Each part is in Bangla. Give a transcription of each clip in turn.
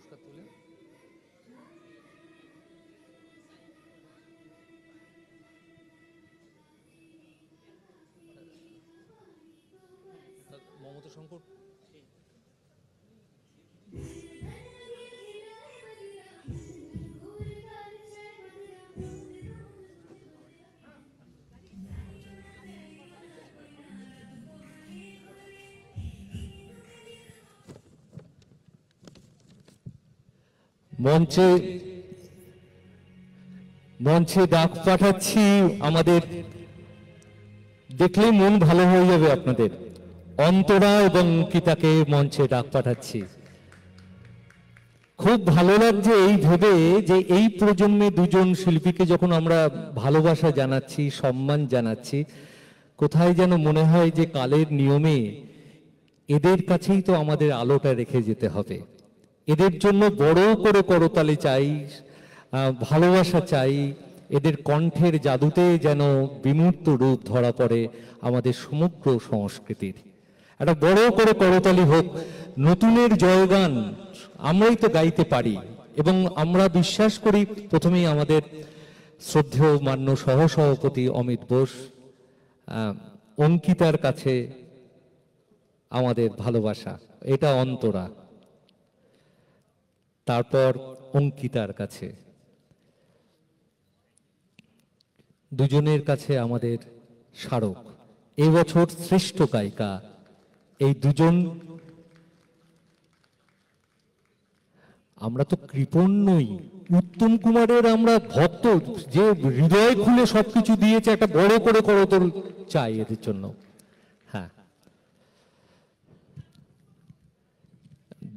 পুরস্কার তুলে মমতা শঙ্কর মঞ্চে মঞ্চে ডাক পাঠাচ্ছি আমাদের, দেখলে মন ভালো হয়ে যাবে আপনাদের। অন্তরা এবং অঙ্কিতাকে মঞ্চে ডাক পাঠাচ্ছি। খুব ভালো লাগছে এই ভেবে যে এই প্রজন্মে দুজন শিল্পীকে যখন আমরা ভালোবাসা জানাচ্ছি, সম্মান জানাচ্ছি, কোথায় যেন মনে হয় যে কালের নিয়মে এদের কাছেই তো আমাদের আলোটা রেখে যেতে হবে। এদের জন্য বড় করে করতালি চাই, ভালোবাসা চাই। এদের কণ্ঠের জাদুতে যেন বিমূর্ত রূপ ধরা পড়ে আমাদের সমগ্র সংস্কৃতির। একটা বড় করে করতালি হোক। নতুনের জয়গান আমরাই তো গাইতে পারি এবং আমরা বিশ্বাস করি প্রথমেই আমাদের শ্রদ্ধেয় মান্য সহসভাপতি অমিত বোস, অঙ্কিতার কাছে আমাদের ভালোবাসা, এটা অন্তরা, তারপর অঙ্কিতার কাছে, দুজনের কাছে আমাদের স্মারক। এবছর শ্রেষ্ঠ গায়িকা এই দুজন। আমরা তো কৃপণ নই, উত্তম কুমারের আমরা ভক্ত, যে হৃদয় খুলে সবকিছু দিয়েছে। একটা বড় করে করতল চাই এদের জন্য। হ্যাঁ,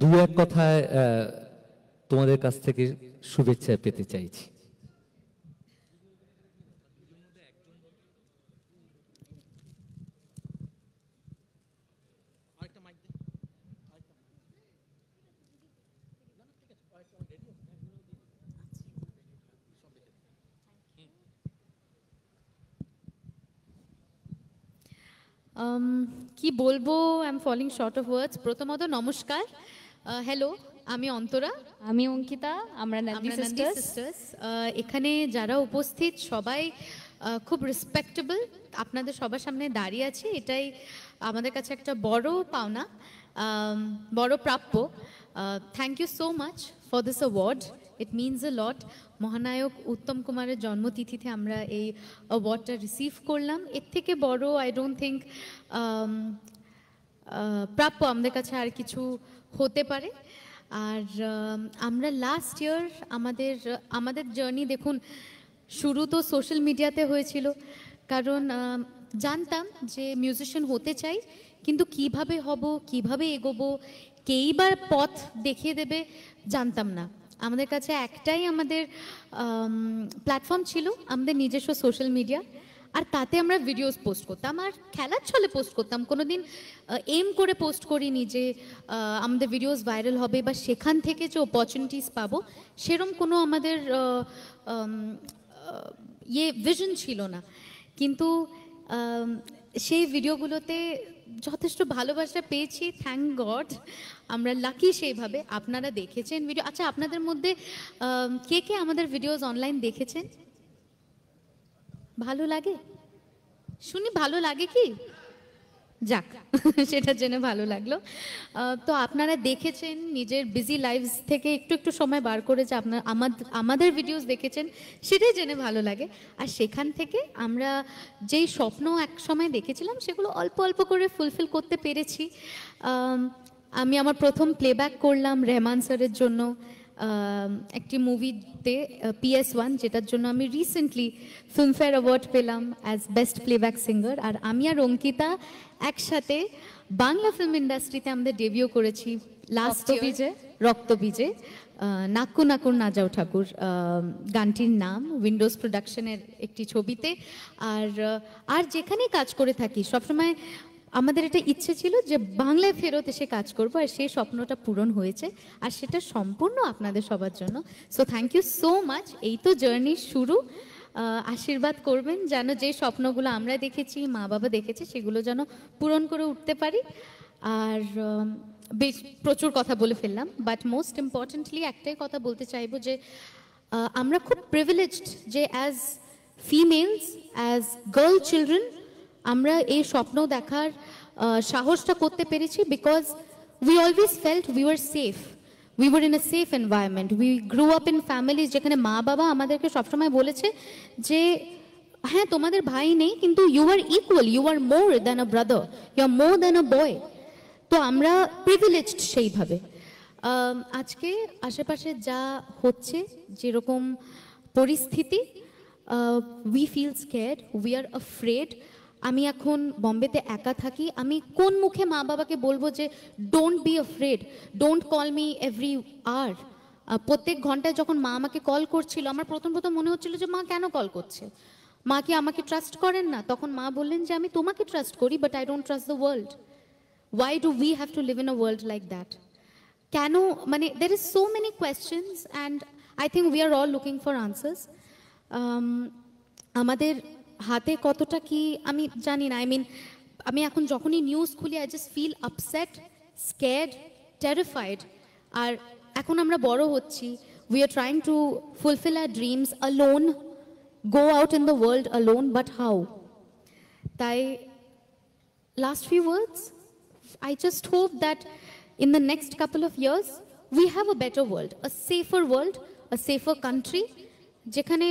দু এক কথায় তোমাদের কাছ থেকে শুভেচ্ছা পেতে চাইছি। কি বলবো, I am falling short of words. প্রথমত নমস্কার, হ্যালো, আমি অন্তরা, আমি অঙ্কিতা, আমরা নান্দি সিস্টার্স। এখানে যারা উপস্থিত সবাই খুব রেসপেক্টেবল। আপনাদের সবার সামনে দাঁড়িয়ে আছি, এটাই আমাদের কাছে একটা বড় পাওনা, বড় প্রাপ্য। Thank you so much for this award, it means a lot. মহানায়ক উত্তম কুমারের জন্মতিথিতে আমরা এই অ্যাওয়ার্ডটা রিসিভ করলাম। এর থেকে বড় আই ডোন্ট থিঙ্ক প্রাপ্য আমাদের কাছে আর কিছু হতে পারে। আর আমরা লাস্ট ইয়ার আমাদের জার্নি দেখুন, শুরু তো সোশ্যাল মিডিয়াতে হয়েছিল, কারণ জানতাম যে মিউজিশিয়ান হতে চাই, কিন্তু কিভাবে হব, কিভাবে এগোবো, কেই বা পথ দেখিয়ে দেবে জানতাম না। আমাদের কাছে একটাই আমাদের প্ল্যাটফর্ম ছিল, আমাদের নিজস্ব সোশ্যাল মিডিয়া। আর তাতে আমরা ভিডিওস পোস্ট করতাম আর খেলার ছলে পোস্ট করতাম। কোনোদিন এম করে পোস্ট করিনি যে আমাদের ভিডিওস ভাইরাল হবে বা সেখান থেকে যে অপরচুনিটিস পাবো, সেরম কোনো আমাদের ভিশন ছিল না। কিন্তু সেই ভিডিওগুলোতে যথেষ্ট ভালোবাসা পেয়েছি, থ্যাংক গড। আমরা লাকি সেইভাবে। আপনারা দেখেছেন ভিডিও? আচ্ছা, আপনাদের মধ্যে কে কে আমাদের ভিডিওস অনলাইন দেখেছেন? ভালো লাগে শুনি, ভালো লাগে কি? যাক, সেটা জেনে ভালো লাগলো। তো আপনারা দেখেছেন, নিজের বিজি লাইফস থেকে একটু একটু সময় বার করে যে আপনার আমাদের ভিডিওস দেখেছেন, সেটাই জেনে ভালো লাগে। আর সেখান থেকে আমরা যেই স্বপ্ন এক সময় দেখেছিলাম, সেগুলো অল্প অল্প করে ফুলফিল করতে পেরেছি। আমি আমার প্রথম প্লেব্যাক করলাম রেহমান স্যারের জন্য একটি মুভিতে, PS1, যেটার জন্য আমি রিসেন্টলি ফিল্মফেয়ার অ্যাওয়ার্ড পেলাম অ্যাজ বেস্ট প্লেব্যাক সিঙ্গার। আর আমি আর অঙ্কিতা একসাথে বাংলা ফিল্ম ইন্ডাস্ট্রিতে আমাদের ডেবিউ করেছি লাস্ট রক্তবীজে। নাক্কু নাকুর না যাও ঠাকুর গানটির নাম, উইন্ডোজ প্রোডাকশনের একটি ছবিতে। আর যেখানেই কাজ করে থাকি সবসময় আমাদের এটা ইচ্ছে ছিল যে বাংলায় ফেরত এসে কাজ করব, আর সেই স্বপ্নটা পূরণ হয়েছে, আর সেটা সম্পূর্ণ আপনাদের সবার জন্য। So thank you so much. এই তো জার্নির শুরু। আশীর্বাদ করবেন যেন যে স্বপ্নগুলো আমরা দেখেছি, মা বাবা দেখেছে, সেগুলো যেন পূরণ করে উঠতে পারি। আর বেশ প্রচুর কথা বলে ফেললাম, বাট মোস্ট ইম্পর্টেন্টলি একটাই কথা বলতে চাইবো যে আমরা খুব প্রিভিলেজড যে as females, as girl children আমরা এই স্বপ্ন দেখার সাহসটা করতে পেরেছি, because we always felt we were safe, we were in a safe environment, we grow up in families যেখানে মা বাবা আমাদেরকে সবসময় বলেছে যে হ্যাঁ তোমাদের ভাই নেই কিন্তু you are equal, you are more than a brother, you are more than a boy. তো আমরা প্রিভিলেজড সেইভাবে। আজকে আশেপাশে যা হচ্ছে, যেরকম পরিস্থিতি, we feel scared, we are afraid. আমি এখন বম্বেতে একা থাকি, আমি কোন মুখে মা বাবাকে বলবো যে don't be afraid, don't call me every hour. প্রত্যেক ঘন্টায় যখন মা আমাকে কল করছিল, আমার প্রথম মনে হচ্ছিল যে মা কেন কল করছে, মা কি আমাকে ট্রাস্ট করেন না? তখন মা বললেন যে আমি তোমাকে ট্রাস্ট করি, but I don't trust the world. Why do we have to live in a world like that? কেন, মানে there is so many questions and I think we are all looking for answers. আমাদের হাতে কতটা কি আমি জানি না। আমি এখন যখনই নিউজ খুলি I just feel upset, scared, terrified. আর এখন আমরা বড় হচ্ছি, we are trying to fulfill our dreams alone, go out in the world alone, but how? তাই last few words, I just hope that in the next couple of years we have a better world, a safer country, যেখানে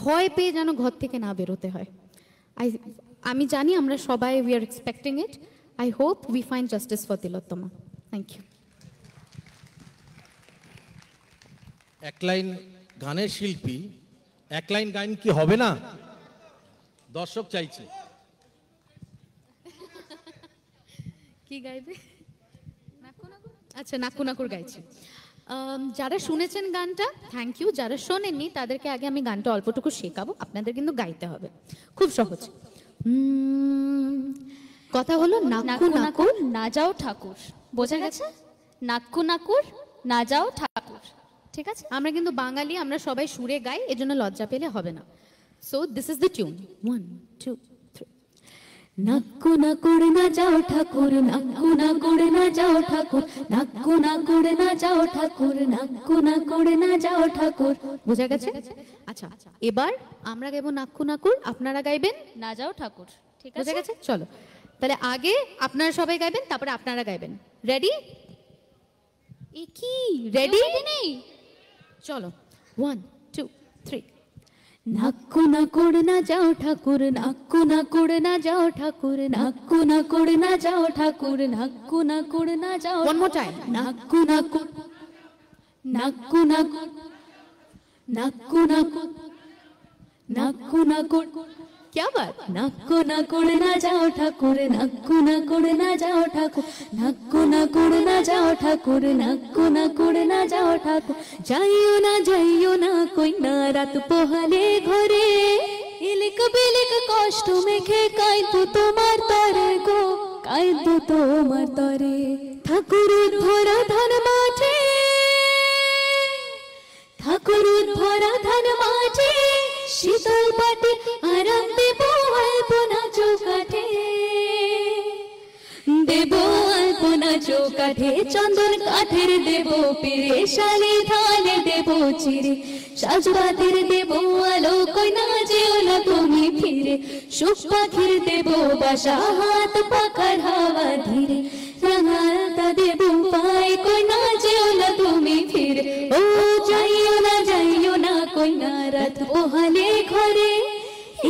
ভয় পেয়ে যেন ঘর থেকে না বেরোতে হয়। আমি জানি আমরা সবাই we are expecting it. I hope we find justice for Tilottama. Thank you. এক লাইন গানের শিল্পী, এক লাইন গান কি হবে না? দর্শক চাইছে। কি গাইবে? আচ্ছা, নাক্কু নাকুর গাইছে। যারা শুনেছেন গানটা থ্যাংক ইউ, যারা শোনেননি তাদেরকে আগে আমি গানটা অল্পটুকু শেখাবো, আপনাদের কিন্তু গাইতে হবে, খুব সহজ। কথা হলো নাক্কু নাকুর না যাও ঠাকুর, বোঝা গেছে? নাক্কু নাকুর না যাও ঠাকুর, ঠিক আছে? আমরা কিন্তু বাঙালি, আমরা সবাই সুরে গাই, এজন্য লজ্জা পেলে হবে না। So this is the tune, 1 2 3। নাক্কু নাকুর না যাও ঠাকুর, নাক্কু নাকুর না যাও ঠাকুর, নাক্কু নাকুর না যাও ঠাকুর, নাক্কু নাকুর না যাও ঠাকুর। বোঝা গেছে? আচ্ছা, এবার আমরা গাইবো নাক্কু নাকুর, আপনারা গাইবেন না যাও ঠাকুর, ঠিক আছে? বোঝা গেছে? চলো তাহলে আগে আপনারা সবাই গাইবেন, তারপরে আপনারা গাইবেন। রেডি? এ কি রেডি নেই? চলো 1 2 3। নাক্কু নাকুর না যাও ঠাকুর, নাক্কু নাকুর না যাও ঠাকুর, নাক্কু নাকুর না যাও ঠাকুর, নাক্কু নাকুর না যাও। One more time. নাক্কু নাকুর, নাক্কু নাকুর, নাক্কু নাকুর, নাক্কু নাকুর। क्या बात? নাক্কু নাকুর না যাও ঠাকুর, নাক্কু নাকুর না যাও ঠাকুর, নাক্কু নাকুর না যাও ঠাকুর, নাক্কু নাকুর না যাও ঠাকুর। যাইও না কইনা রাত পোহালে ঘরে, ইলিক বিলিক কষ্ট মেখে কাইদু তোমার তরে গো, কাইদু তোমার তরে। ঠাকুর ভরা ধান মাঠে, ঠাকুর ভরা ধান মাঠে, শীতল পাটে আরাম দেব আলপনা চৌকাঠে, দেব আলপনা চৌকাঠে, চন্দন কাঠের দেব পিরে, শালে ধানে দেব চিরে, সাজবাতির দেব আলো, কইনা যেও না তুমি ফিরে, সুখ পাখির দেব বাসা, হাত পাখার হাওয়া ধীরে, রাঙালতা দেব পায়, কইনা যেও না তুমি ফিরে। ও যাইও না কইনা রাত পোহালে ঘরে,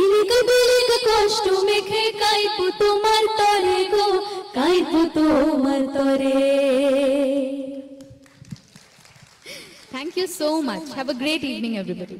ইলিক বিলিক কষ্ট মেখে কাইপু তোমার তরে গো, কাইপু তোমার তরে। Thank you so much. Have a great evening, everybody.